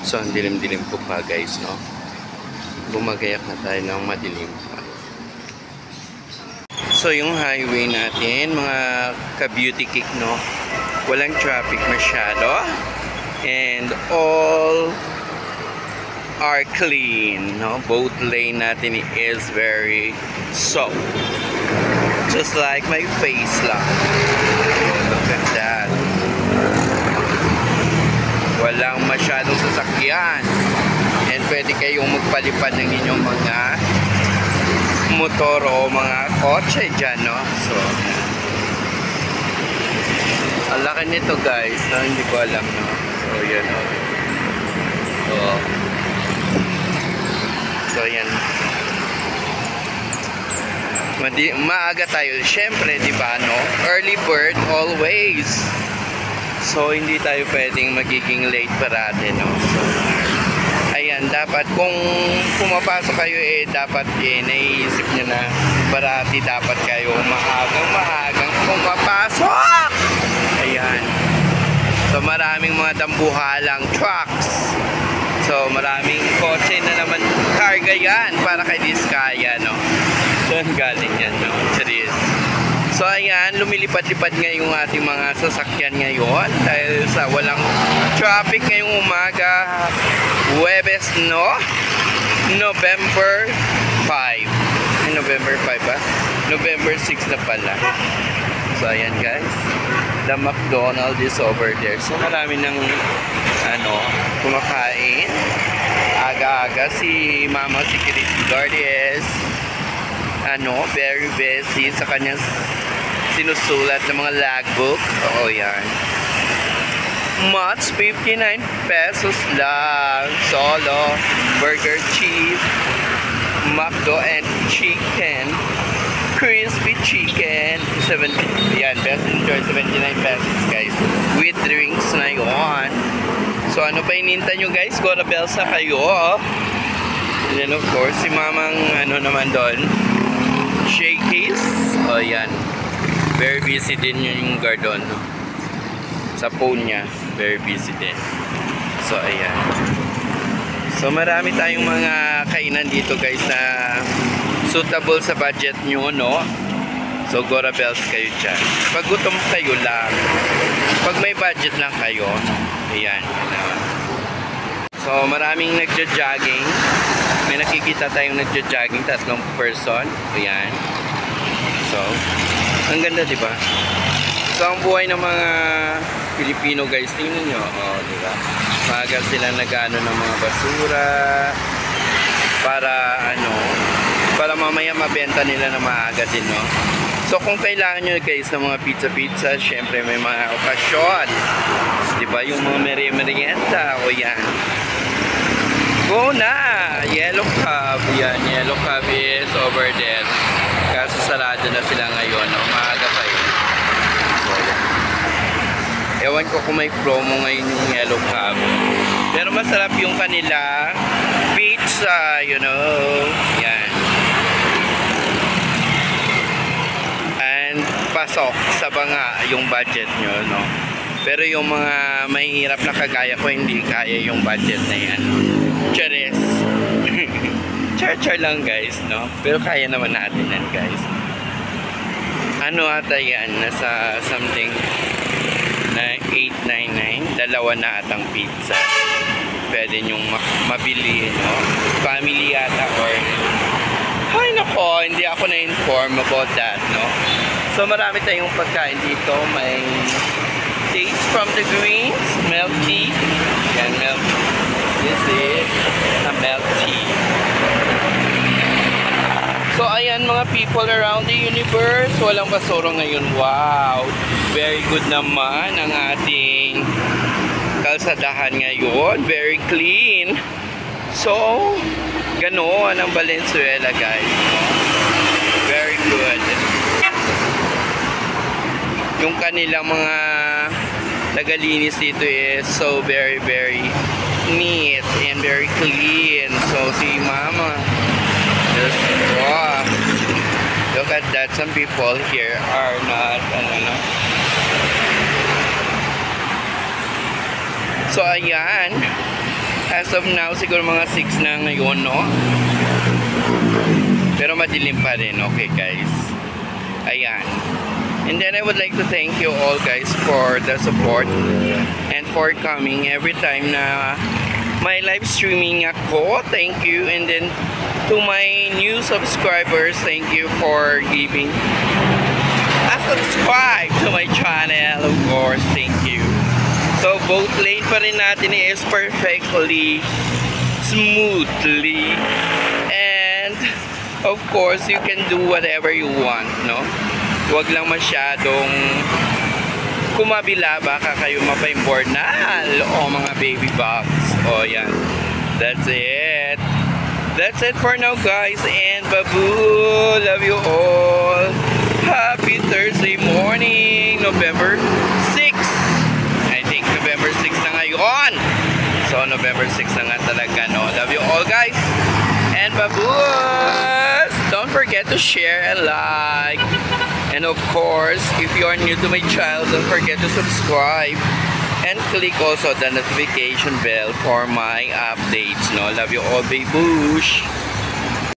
So, ang dilim-dilim po pa guys, no? Bumagayak na tayo ng madilim pa. So, yung highway natin, mga ka-beauty kick, no? Walang traffic masyado. And all are clean, no? Both lane natin is very soft. Just like my face lang. Look at that. Walang masyadong sasakyan. And pwede kayong magpalipad ng inyong mga motor o mga kotse dyan, no? So, ang laki nito guys, no? Hindi ko alam, no? So, yan, no? So, yan. Maaga tayo. Siyempre, di ba, no? Early bird always. So, hindi tayo pwedeng magiging late parate, no? So, ayan, dapat kung pumapasok kayo, dapat naiisip nyo na parati dapat kayo maagang pumapasok. Ayan. So, maraming mga dambuhalang trucks. So, maraming kotse na naman karga yan para kay Diskaya, no? Doon galing yan, no? Serious. So, ayan, lumilipad-lipad ngayong ating mga sasakyan ngayon dahil sa walang traffic ngayong umaga. Huwebes, no? November 5. November 5 ba? November 6 na pala. So, ayan guys. The McDonald's is over there. So, marami ng kumakain. Aga-aga si Mama Security Guard is very busy sa kanyang sinusulat ng mga logbook. Oo, yan. Much 59 pesos lang. Solo, burger, cheese, McDo and chicken, crispy chicken, 70. Yan, best enjoy, 79 pesos guys. With drinks na yun. So, ano pa ininta nyo guys? Gora Belsa kayo. And then of course, si Mamang naman doon. Shakey's. O, yan. Very busy din yung gardon. Sa phone niya. Very busy din. So, ayan. So, marami tayong mga kainan dito guys na suitable sa budget nyo, no? So, Gora Bells kayo dyan. Pag gutom kayo lang. Pag may budget lang kayo, ayan. So, maraming nagja-jogging. May nakikita tayong nagja-jogging, 3 person. Ayan. So, ang ganda, di ba? So, ang buhay ng mga Pilipino, guys, tingnan nyo. Oh, di ba? Maaga sila nag-ano ng mga basura para mamaya mabenta nila na maaga din, no? So, kung kailangan nyo, guys, ng mga pizza-pizza, syempre may mga okasyon. Di ba? Yung mga merienda. O yan. Go na! Yellow Cab. Yan, Yellow Cab is over there. Kaso sarado na sila ngayon, no? Maaga pa yun. So, yan. Ewan ko kung may promo ngayon yung Yellow Cab. Pero masarap yung kanila pizza, you know. Yan. And pasok sa banga yung budget nyo, no? Pero yung mga mahihirap na kagaya ko, hindi kaya yung budget na yan. Chares. Char-char lang guys, no? Pero kaya naman natin yan guys. Ano ata yan? Nasa something na 899. Dalawa na atang pizza. Pwede nyong mabili, no? Family yata or... Ay nako, hindi ako na-inform about that, no? So marami tayong pagkain dito. May taste from the greens, milk tea. Yan, milk tea. This is a milk tea. So ayan mga people around the universe, walang basura ngayon. Wow, very good naman ang ating kalsadahan ngayon. Very clean. So, ganoon ang Valenzuela guys. Very good. Yung kanilang mga tagalinis dito is so very neat and very clean. So si Mama just wow. Look at that. Some people here are not So ayan. As of now, siguro mga 6 na ngayon, no? Pero madilim pa rin. Okay, guys. Ayan. And then I would like to thank you all, guys, for the support and for coming every time na my live streaming ako. Thank you. And then to my new subscribers, thank you for giving a subscribe to my channel. Of course, thank you. So, both lane pa rin natin is perfectly smoothly. And, of course, you can do whatever you want, no? Huwag lang masyadong kumabila, baka kayo mapaimbornal o mga baby bugs. O, yan. That's it. That's it for now, guys. And, babu, love you all. Happy Thursday morning, November 6. November 6 na ngayon. So, November 6 na nga talaga, no? Love you all, guys. And babuas! Don't forget to share and like. And of course, if you are new to my channel, don't forget to subscribe. And click also the notification bell for my updates, no? Love you all, babush!